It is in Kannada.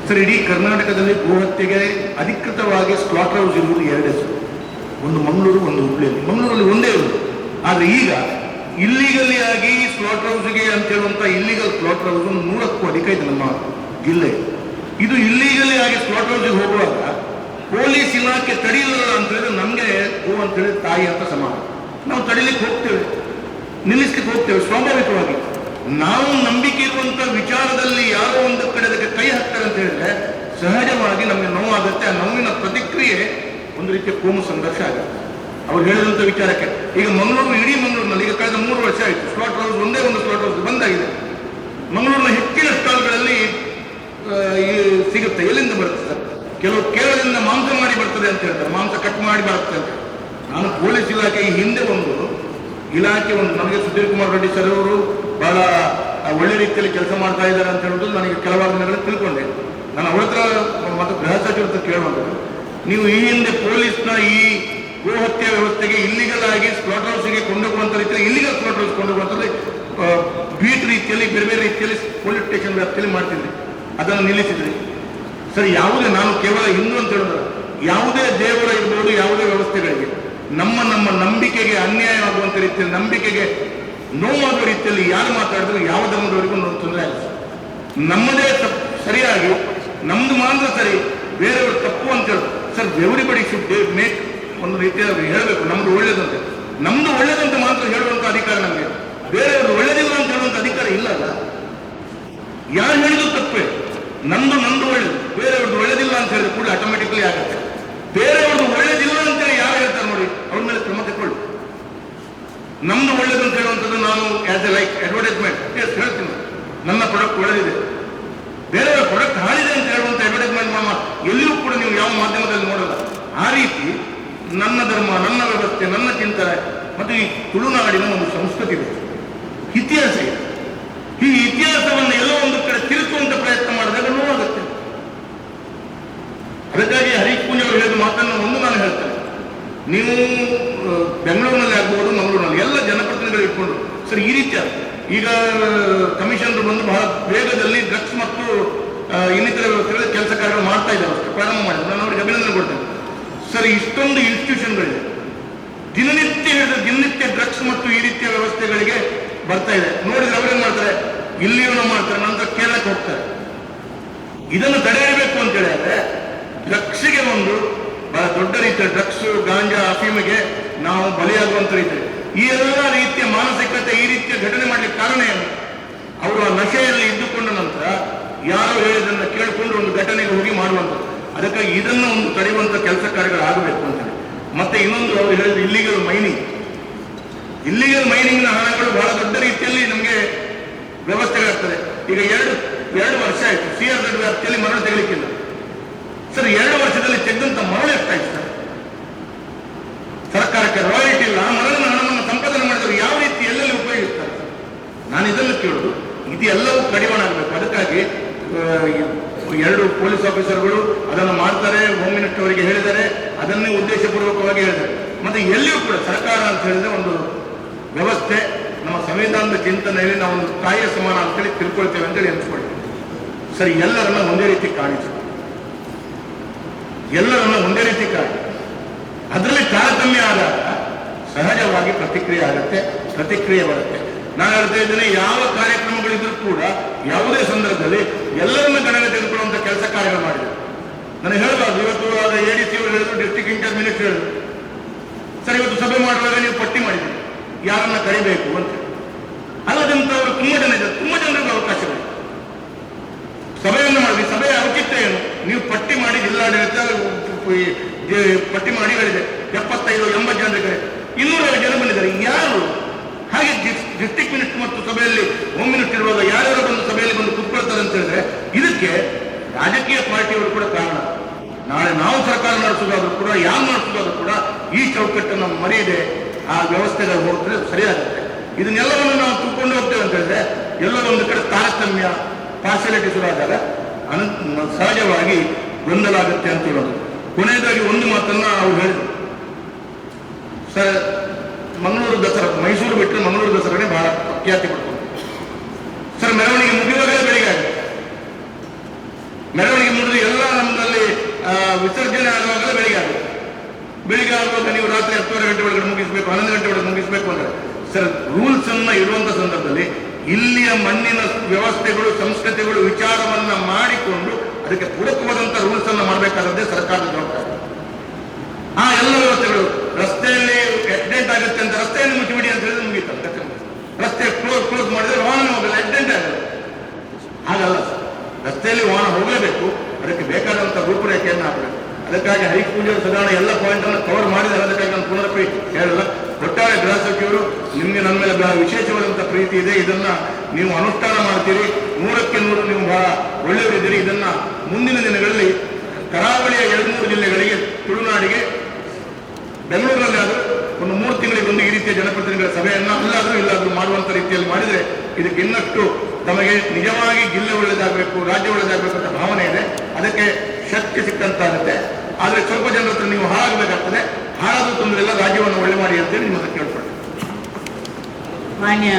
ಸರ್, ಇಡೀ ಕರ್ನಾಟಕದಲ್ಲಿ ಗೋಹತ್ಯೆಗೆ ಅಧಿಕೃತವಾಗಿ ಸ್ಲಾಟರ್ ಹೌಸ್ ಇರುವುದು ಎರಡು ಹೆಸರು, ಒಂದು ಮಂಗಳೂರು, ಒಂದು ಹುಬ್ಳಿಯಲ್ಲಿ. ಮಂಗಳೂರಲ್ಲಿ ಒಂದೇ ಇರುವುದು. ಆದರೆ ಈಗ ಇಲ್ಲಿಗಲ್ಲಿ ಆಗಿ ಸ್ಲಾಟರ್ ಹೌಸ್ಗೆ ಅಂತ ಹೇಳುವಂಥ ಇಲ್ಲಿಗಲ್ ಸ್ಲಾಟರ್ ಹೌಸ್ 100ಕ್ಕೂ ಅಧಿಕ ಇದೆ ನಮ್ಮ ಜಿಲ್ಲೆ. ಇದು ಇಲ್ಲಿಗಲ್ಲಿ ಆಗಿ ಸ್ಲಾಟರ್ ಹೌಸ್ಗೆ ಹೋಗುವಾಗ ಪೊಲೀಸ್ ಇಲಾಖೆ ತಡೆಯಲಿಲ್ಲ ಅಂತ ಹೇಳಿದ್ರೆ ನಮಗೆ ಗೋ ಅಂತ ಹೇಳಿ ತಾಯಿ ಅಂತ ಸಮಾನ. ನಾವು ತಡಿಲಿಕ್ಕೆ ಹೋಗ್ತೇವೆ, ನಿಲ್ಲಿಸ್ಲಿಕ್ಕೆ ಹೋಗ್ತೇವೆ ಸ್ವಾಭಾವಿಕವಾಗಿ. ನಾವು ನಂಬಿಕೆ ಇರುವಂತ ವಿಚಾರದಲ್ಲಿ ಯಾರೋ ಒಂದು ಕಡೆ ಅದಕ್ಕೆ ಕೈ ಹಾಕ್ತಾರೆ ಅಂತ ಹೇಳಿದ್ರೆ ಸಹಜವಾಗಿ ನಮಗೆ ನೋವಾಗುತ್ತೆ. ಆ ನೋವಿನ ಪ್ರತಿಕ್ರಿಯೆ ಒಂದು ರೀತಿಯ ಕೋಮು ಸಂಘರ್ಷ ಆಗುತ್ತೆ. ಅವ್ರು ಹೇಳಿದಂಥ ವಿಚಾರಕ್ಕೆ ಈಗ ಮಂಗಳೂರು, ಇಡೀ ಮಂಗಳೂರಿನಲ್ಲಿ ಈಗ ಕಳೆದ 3 ವರ್ಷ ಆಯಿತು ಸ್ಲಾಟರ್ ಹೌಸ್, ಒಂದೇ ಒಂದು ಸ್ಲಾಟರ್ ಹೌಸ್ ಬಂದಾಗಿದೆ. ಮಂಗಳೂರಿನ ಹೆಚ್ಚಿನ ಸ್ಟಾಲ್ಗಳಲ್ಲಿ ಸಿಗುತ್ತೆ. ಎಲ್ಲಿಂದ ಬರುತ್ತೆ ಸರ್? ಕೆಲವು ಕೇರಳದಿಂದ ಮಾಂಸ ಮಾಡಿ ಬರ್ತದೆ ಅಂತ ಹೇಳ್ತಾರೆ, ಮಾಂಸ ಕಟ್ ಮಾಡಿ ಬರುತ್ತೆ ಅಂತ. ನಾನು ಪೊಲೀಸ್ ಇಲಾಖೆ ಈ ಹಿಂದೆ ಒಂದು ನಮಗೆ ಸುಧೀರ್ ಕುಮಾರ್ ರೆಡ್ಡಿ ಸರ್ ಅವರು ಬಹಳ ಒಳ್ಳೆ ರೀತಿಯಲ್ಲಿ ಕೆಲಸ ಮಾಡ್ತಾ ಇದ್ದಾರೆ ಅಂತ ಹೇಳೋದು ನನಗೆ ಕೆಲವಾರು ದಿನಗಳಲ್ಲಿ ತಿಳ್ಕೊಂಡೆ. ನಾನು ಅವ್ರ ಹತ್ರ ಮತ್ತು ಗೃಹ ಸಚಿವರ ಹತ್ರ ಕೇಳುವಂಥದ್ದು, ನೀವು ಈ ಹಿಂದೆ ಪೊಲೀಸ್ನ ಈ ಗೋಹತ್ಯೆ ವ್ಯವಸ್ಥೆಗೆ ಇಲ್ಲಿಗಲ್ ಆಗಿ ಸ್ಲಾಟರ್ ಹೌಸ್ಗೆ ಕೊಂಡೋಗುವಂಥ ರೀತಿಯಲ್ಲಿ ಇಲ್ಲಿಗಲ್ ಸ್ಲಾಟರ್ ಹೌಸ್ ಕೊಂಡೋಗುವಂಥದ್ದು ಬೀಟ್ ರೀತಿಯಲ್ಲಿ ಬೇರೆ ಬೇರೆ ರೀತಿಯಲ್ಲಿ ಪೊಲೀಸ್ ಸ್ಟೇಷನ್ ವ್ಯಾಪ್ತಿಯಲ್ಲಿ ಮಾಡ್ತಿದ್ದೆ, ಅದನ್ನು ನಿಲ್ಲಿಸಿದ್ರಿ. ಸರಿ, ಯಾವುದೇ, ನಾನು ಕೇವಲ ಹಿಂದೂ ಅಂತ ಹೇಳಿದ್ರೆ ಯಾವುದೇ ದೇವರ ಇರ್ಬೋದು, ಯಾವುದೇ ವ್ಯವಸ್ಥೆಗಳಿಗೆ ನಮ್ಮ ನಂಬಿಕೆಗೆ ಅನ್ಯಾಯ ಆಗುವಂಥ ರೀತಿಯಲ್ಲಿ, ನಂಬಿಕೆಗೆ ನೋವಾಗುವ ರೀತಿಯಲ್ಲಿ ಯಾರು ಮಾತಾಡಿದ್ರು ಯಾವ ಧರ್ಮದವರಿಗೂ ತೊಂದರೆ ಆಗುತ್ತೆ. ನಮ್ಮದೇ ಸರಿಯಾಗಿ ನಮ್ದು ಮಾತ್ರ ಸರಿ, ಬೇರೆಯವರು ತಪ್ಪು ಅಂತ ಹೇಳಿ ಸರ್, ಎವ್ರಿಬಡಿ ಶುಡ್ ಮೇಕ್ ಒಂದು ರೀತಿಯಾಗಿ ಹೇಳಬೇಕು ನಮ್ದು ಒಳ್ಳೇದಂತೆ. ನಮ್ದು ಒಳ್ಳೇದಂತ ಮಾತ್ರ ಹೇಳುವಂಥ ಅಧಿಕಾರ ನಮಗೆ, ಬೇರೆಯವರು ಒಳ್ಳೇದಿಲ್ಲ ಅಂತ ಹೇಳುವಂಥ ಅಧಿಕಾರ ಇಲ್ಲಲ್ಲ. ಯಾರು ಹೇಳಿದ್ರು ತಪ್ಪೇ. ನಮ್ದು ಒಳ್ಳೇದು, ಬೇರೆಯವ್ರದ್ದು ಒಳ್ಳೇದಿಲ್ಲ ಅಂತ ಹೇಳಿದ್ರೆ ಕೂಡ ಆಟೋಮೆಟಿಕ್ಲಿ ಆಗುತ್ತೆ. ಬೇರೆಯವ್ರದ್ದು ಒಳ್ಳೇದಿಲ್ಲ ಅಂತೇಳಿ ಯಾರು ಹೇಳ್ತಾರೆ ನೋಡಿ, ಅವ್ರ ಮೇಲೆ ಕ್ರಮ ತಗೊಳ್ಳಿ. ನಮ್ದು ಒಳ್ಳೇದು ಅಂತ ಹೇಳುವಂಥದ್ದು ನಾನು ಆಸ್ ಎ ಲೈಕ್ ಅಡ್ವರ್ಟೈಸ್ಮೆಂಟ್ ಹೇಳ್ತೀನಿ, ನನ್ನ ಪ್ರಾಡಕ್ಟ್ ಒಳ್ಳೆದಿದೆ, ಬೇರೆಯವರ ಪ್ರಾಡಕ್ಟ್ ಹಾಳಿದೆ ಅಂತ ಹೇಳುವಂಥ ಅಡ್ವರ್ಟೈಸ್ಮೆಂಟ್ ಎಲ್ಲಿಯೂ ಕೂಡ ನೀವು ಯಾವ ಮಾಧ್ಯಮದಲ್ಲಿ ನೋಡಲ್ಲ. ಆ ರೀತಿ ನನ್ನ ಧರ್ಮ, ನನ್ನ ವ್ಯವಸ್ಥೆ, ನನ್ನ ಚಿಂತನೆ ಮತ್ತು ಈ ತುಳುನಾಡಿನ ಒಂದು ಸಂಸ್ಕೃತಿ ಇದೆ, ಇತಿಹಾಸ ಇದೆ. ಈ ಇತಿಹಾಸವನ್ನು ಎಲ್ಲೋ ಒಂದು ಕಡೆ ತಿರುಚುವಂತ ಪ್ರಯತ್ನ ಮಾಡಿದಾಗ ನೋವಾಗುತ್ತೆ. ಅದಕ್ಕಾಗಿ ಹರೀಶ್ ಪೂಂಜ್ ಅವರು ಹೇಳಿದ ಮಾತನ್ನು ಒಂದು ನಾನು ಹೇಳ್ತೇನೆ, ನೀವು ಬೆಂಗಳೂರಿನಲ್ಲಿ ಆಗ್ಬೋದು, ಮಂಗಳೂರಿನಲ್ಲಿ ಎಲ್ಲ ಜನಪ್ರತಿನಿಧಿಗಳು ಇಟ್ಕೊಂಡು ಸರ್ ಈ ರೀತಿಯ ಈಗ ಕಮಿಷನರ್ ಬಂದು ಬಹಳ ವೇಗದಲ್ಲಿ ಡ್ರಗ್ಸ್ ಮತ್ತು ಇನ್ನಿತರ ವ್ಯವಸ್ಥೆಗಳ ಕೆಲಸ ಕಾರ್ಯಗಳು ಮಾಡ್ತಾ ಇದ್ದಾರೆ, ಅಷ್ಟೇ ಪ್ರಾರಂಭ ಮಾಡಿದ್ರು. ನಾನು ಅವರಿಗೆ ಅಭಿನಂದನೆ ಕೊಡ್ತೇನೆ. ಸರ್, ಇಷ್ಟೊಂದು ಇನ್ಸ್ಟಿಟ್ಯೂಷನ್ಗಳಿದೆ, ದಿನನಿತ್ಯ ಡ್ರಗ್ಸ್ ಮತ್ತು ಈ ರೀತಿಯ ವ್ಯವಸ್ಥೆಗಳಿಗೆ ಬರ್ತಾ ಇದೆ. ನೋಡಿದ್ರೆ ಅವರೇನ್ ಮಾಡ್ತಾರೆ, ಇಲ್ಲಿಯೂ ಮಾಡ್ತಾರೆ, ನಂತರ ಕೇರಳಕ್ಕೆ ಹೋಗ್ತಾರೆ. ಇದನ್ನು ತಡೆಯಬೇಕು ಅಂತ ಹೇಳಿದ್ರೆ ಡ್ರಗ್ಸ್ಗೆ ಒಂದು ಬಹಳ ದೊಡ್ಡ ರೀತಿಯ ಡ್ರಗ್ಸ್, ಗಾಂಜಾ, ಅಫೀಮಿಗೆ ನಾವು ಬಲಿಯಾಗುವಂತ ರೀತಿ, ಈ ಎಲ್ಲ ರೀತಿಯ ಮಾನಸಿಕತೆ, ಈ ರೀತಿಯ ಘಟನೆ ಮಾಡಲಿಕ್ಕೆ ಕಾರಣ ಏನು? ಅವರು ಆ ನಶೆಯಲ್ಲಿ ಇದ್ದುಕೊಂಡ ನಂತರ ಯಾರೋ ಹೇಳಿದ್ದನ್ನು ಕೇಳಿಕೊಂಡು ಒಂದು ಘಟನೆಗೆ ಹೋಗಿ ಮಾಡುವಂಥದ್ದು. ಅದಕ್ಕಾಗಿ ಇದನ್ನು ಒಂದು ತಡೆಯುವಂಥ ಕೆಲಸ ಕಾರ್ಯಗಳು ಆಗಬೇಕು ಅಂತೇಳಿ. ಮತ್ತೆ ಇನ್ನೊಂದು ಅವರು ಹೇಳಿದ್ರು ಇಲ್ಲಿಗಲ್ ಮೈನಿಂಗ್ನ ಹಣಗಳು ಬಹಳ ದೊಡ್ಡ ರೀತಿಯಲ್ಲಿ ನಮಗೆ ವ್ಯವಸ್ಥೆಗಳಾಗ್ತದೆ. ಈಗ ಎರಡು ವರ್ಷ ಆಯಿತು CRZ ವ್ಯಾಪ್ತಿಯಲ್ಲಿ ಮರಳು ತೆಗಲಿಕ್ಕಿಲ್ಲ. ಸರ್, 2 ವರ್ಷದಲ್ಲಿ ತೆಗೆದಂತ ಮರಳು ಎಷ್ಟಾಯ್ತು ಸರ್? ಸರ್ಕಾರಕ್ಕೆ ರಾಯಲ್ಟಿ ಇಲ್ಲ, ಆ ಮರಳಿನ ಹಣವನ್ನು ಸಂಪಾದನೆ ಮಾಡಿದ್ರು ಯಾವ ರೀತಿ ಎಲ್ಲೆಲ್ಲಿ ಉಪಯೋಗಿಸ್ತಾರೆ? ನಾನು ಇದನ್ನು ಕೇಳೋದು, ಇದು ಎಲ್ಲವೂ ಕಡಿವಾಣ ಆಗಬೇಕು. ಅದಕ್ಕಾಗಿ 2 ಪೊಲೀಸ್ ಆಫೀಸರ್ಗಳು ಅದನ್ನು ಮಾಡ್ತಾರೆ, ಹೋಮ್ ಮಿನಿಸ್ಟರ್ ಅವರಿಗೆ ಹೇಳಿದ್ದಾರೆ, ಅದನ್ನೇ ಉದ್ದೇಶಪೂರ್ವಕವಾಗಿ ಹೇಳಿದ್ದಾರೆ. ಮತ್ತೆ ಎಲ್ಲಿಯೂ ಕೂಡ ಸರ್ಕಾರ ಅಂತ ಹೇಳಿದ್ರೆ ಒಂದು ವ್ಯವಸ್ಥೆ, ನಮ್ಮ ಸಂವಿಧಾನದ ಚಿಂತನೆಯಲ್ಲಿ ನಾವು ಒಂದು ತಾಯಿಯ ಸಮಾನ ಅಂತೇಳಿ ತಿಳ್ಕೊಳ್ತೇವೆ ಅಂತೇಳಿ ಅನ್ಸ್ಕೊಳ್ತೇವೆ. ಸರಿ, ಎಲ್ಲರನ್ನ ಒಂದೇ ರೀತಿ ಕಾಣಿಸಿ, ಅದರಲ್ಲಿ ತಾರತಮ್ಯ ಆದಾಗ ಸಹಜವಾಗಿ ಪ್ರತಿಕ್ರಿಯೆ ಬರುತ್ತೆ. ನಾನು ಹೇಳ್ತಾ ಇದ್ದೇನೆ, ಯಾವ ಕಾರ್ಯಕ್ರಮಗಳಿದ್ರೂ ಕೂಡ ಯಾವುದೇ ಸಂದರ್ಭದಲ್ಲಿ ಎಲ್ಲರನ್ನ ಗಣನೆ ತೆಗೆದುಕೊಳ್ಳುವಂಥ ಕೆಲಸ ಕಾರ್ಯಗಳು ಮಾಡಿದ್ದಾರೆ. ನನಗೆ ಹೇಳಬಾರ್ದು, ಇವತ್ತು ADC ಅವರು ಹೇಳಿದ್ರು, ಡಿಸ್ಟ್ರಿಕ್ಟ್ ಇನ್ಚಾರ್ಜ್ ಮಿನಿಸ್ಟರ್ ಹೇಳಿದ್ರು, ಸರ್ ಇವತ್ತು ಸಭೆ ಮಾಡುವಾಗ ನೀವು ಪಟ್ಟಿ ಮಾಡಿದ್ದೀರಿ ಯಾರನ್ನ ಕರಿಬೇಕು ಅಂತ. ಅಲ್ಲದಂತವರು ತುಂಬ ಜನರಿಗೆ ಅವಕಾಶಗಳು. ಸಭೆಯನ್ನು ಮಾಡಿದ್ವಿ, ಸಭೆಯ ಔಚಿತ್ಯ ಏನು? ನೀವು ಪಟ್ಟಿ ಮಾಡಿ ಜಿಲ್ಲಾಡಳಿತ ಪಟ್ಟಿ ಮಾಡಿ ಹೇಳಿದೆ 75-80 ಜನರಿಗೆ 250 ಜನ ಬಂದಿದ್ದಾರೆ. ಯಾರು ಹಾಗೆ ಡಿಸ್ಟ್ರಿಕ್ಟ್ ಮಿನಿಸ್ಟರ್ ಮತ್ತು ಸಭೆಯಲ್ಲಿ ಹೋಮ್ ಮಿನಿಸ್ಟರ್ ಇರುವಾಗ ಯಾರ್ಯಾರು ಬಂದು ಸಭೆಯಲ್ಲಿ ಬಂದು ಕೂತ್ಕೊಳ್ತಾರೆ ಅಂತ ಹೇಳಿದ್ರೆ ಇದಕ್ಕೆ ರಾಜಕೀಯ ಪಾರ್ಟಿಯವರು ಕೂಡ ಕಾರಣ. ನಾಳೆ ನಾವು ಸರ್ಕಾರ ನಡೆಸೋದಾದ್ರೂ ಕೂಡ, ಯಾರು ನಡೆಸೋದಾದ್ರೂ ಕೂಡ ಈ ಚೌಕಟ್ಟನ್ನು ಮರೆಯದೆ ಆ ವ್ಯವಸ್ಥೆಗಳು ಹೋದ್ರೆ ಸರಿಯಾಗುತ್ತೆ. ಇದನ್ನೆಲ್ಲವನ್ನು ನಾವು ತಿಳ್ಕೊಂಡು ಹೋಗ್ತೇವೆ ಅಂತ ಹೇಳಿದ್ರೆ ಎಲ್ಲರೊಂದು ಕಡೆ ತಾರತಮ್ಯ, ಪಾರ್ಶಾಲಿಟಿ ಶುರುವಾದಾಗ ಸಹಜವಾಗಿ ಗೊಂದಲ ಆಗುತ್ತೆ ಅಂತ ಹೇಳೋದು. ಕೊನೆಯದಾಗಿ ಒಂದು ಮಾತನ್ನ ಅವ್ರು ಹೇಳಿದ್ರು, ಸರ್ ಮಂಗಳೂರು ದಸರಾ, ಮೈಸೂರು ಬಿಟ್ಟರೆ ಮಂಗಳೂರು ದಸರಾನೇ ಬಹಳ ಪ್ರಖ್ಯಾತಿ ಪಡ್ಕೊಂಡು ಸರ್, ಮೆರವಣಿಗೆ ಮುಗಿಯುವಾಗಲೇ ಬೆಳಿಗ್ಗೆ ಆಗುತ್ತೆ. ಮೆರವಣಿಗೆ ಮುಗಿದು ಎಲ್ಲ ನಮ್ಮಲ್ಲಿ ವಿಸರ್ಜನೆ ಆಗುವಾಗಲೇ ಬೆಳಿಗ್ಗೆ ಆಗುವಾಗ ನೀವು ರಾತ್ರಿ 10:30 ಗಂಟೆ ಒಳಗಡೆ ಮುಗಿಸ್ಬೇಕು, 11 ಗಂಟೆ ಒಳಗೆ ಮುಗಿಸ್ಬೇಕು ಅಂದ್ರೆ ಸರ್ ರೂಲ್ಸ್ ಅನ್ನ ಇರುವಂತ ಸಂದರ್ಭದಲ್ಲಿ ಇಲ್ಲಿಯ ಮಣ್ಣಿನ ವ್ಯವಸ್ಥೆಗಳು ಸಂಸ್ಕೃತಿಗಳು ವಿಚಾರವನ್ನ ಮಾಡಿಕೊಂಡು ಅದಕ್ಕೆ ಪೂರಕವಾದಂತ ರೂಲ್ಸ್ ಅನ್ನ ಮಾಡಬೇಕಾದದ್ದೇ ಸರ್ಕಾರದ ಜವಾಬ್ದಾರಿ. ಆ ಎಲ್ಲ ವ್ಯವಸ್ಥೆಗಳು ರಸ್ತೆಯಲ್ಲಿ ಆಕ್ಸಿಡೆಂಟ್ ಆಗುತ್ತೆ ಅಂತ ರಸ್ತೆಯನ್ನು ಮುಚ್ಚಿಬಿಡಿ ಅಂತ ಹೇಳಿದ್ರೆ ಮುಗಿತಾರೆ. ರಸ್ತೆ ಕ್ಲೋಸ್ ಮಾಡಿದ್ರೆ ವಾಹನ ಹೋಗಲ್ಲ, ಆಕ್ಸಿಡೆಂಟ್ ಆಗಲ್ಲ. ಹಾಗಲ್ಲ ಸರ್, ರಸ್ತೆಯಲ್ಲಿ ವಾಹನ ಹೋಗಲೇಬೇಕು, ಅದಕ್ಕೆ ಬೇಕಾದಂತ ರೂಪುರೇಖೆಯನ್ನು ಹಾಕಬೇಕು. ಅದಕ್ಕಾಗಿ ಹೈಕೂಲಿಯವರು ಸಾಧಾರಣ ಎಲ್ಲ ಪಾಯಿಂಟ್ ಅನ್ನು ಕವರ್ ಮಾಡಿದ್ದಾರೆ. ಅದಕ್ಕಾಗಿ ನಾನು ಪುನರಪಿ ಹೇಳಲ್ಲ. ಒಟ್ಟಾರೆ ಗೃಹ ಸಚಿವರು ನಿಮಗೆ ನನ್ನ ಮೇಲೆ ಬಹಳ ವಿಶೇಷವಾದಂತಹ ಪ್ರೀತಿ ಇದೆ. ಇದನ್ನ ನೀವು ಅನುಷ್ಠಾನ ಮಾಡ್ತೀರಿ, 100ಕ್ಕೆ 100 ನೀವು ಬಹಳ ಒಳ್ಳೆಯವರಿದ್ದೀರಿ. ಇದನ್ನ ಮುಂದಿನ ದಿನಗಳಲ್ಲಿ ಕರಾವಳಿಯ 2-3 ಜಿಲ್ಲೆಗಳಿಗೆ, ತುಳುನಾಡಿಗೆ, ಬೆಂಗಳೂರಲ್ಲಿ ಆದರೂ ಒಂದು 3 ತಿಂಗಳಿಗೊಂದು ಈ ರೀತಿಯ ಜನಪ್ರತಿನಿಧಿಗಳ ಸಭೆಯನ್ನ ಇಲ್ಲಾದ್ರೂ ಮಾಡುವಂತ ರೀತಿಯಲ್ಲಿ ಮಾಡಿದ್ರೆ ಇದಕ್ಕೆ ಇನ್ನಷ್ಟು ತಮಗೆ ನಿಜವಾಗಿ ಜಿಲ್ಲೆ ಒಳ್ಳೆದಾಗಬೇಕು, ರಾಜ್ಯ ಒಳ್ಳೆದಾಗಬೇಕು ಅಂತ ಭಾವನೆ ಇದೆ. ಅದಕ್ಕೆ ಶಕ್ತಿ ಸಿಕ್ಕಂತಾಗುತ್ತೆ. ಆದರೆ ಸ್ವಲ್ಪ ಜನರ ಹತ್ರ ನೀವು ಹಾಳಾಗಬೇಕಾಗ್ತದೆ. ಹಾಳಾದ್ರೂ ತೊಂದರೆ ಇಲ್ಲ, ರಾಜ್ಯವನ್ನು ಒಳ್ಳೆ ಮಾಡಿ ಅಂತೇಳಿ ನಿಮ್ಮ ಹತ್ರ ಕೇಳ್ಕೊಳ್ತೇನೆ. ಮಾನ್ಯ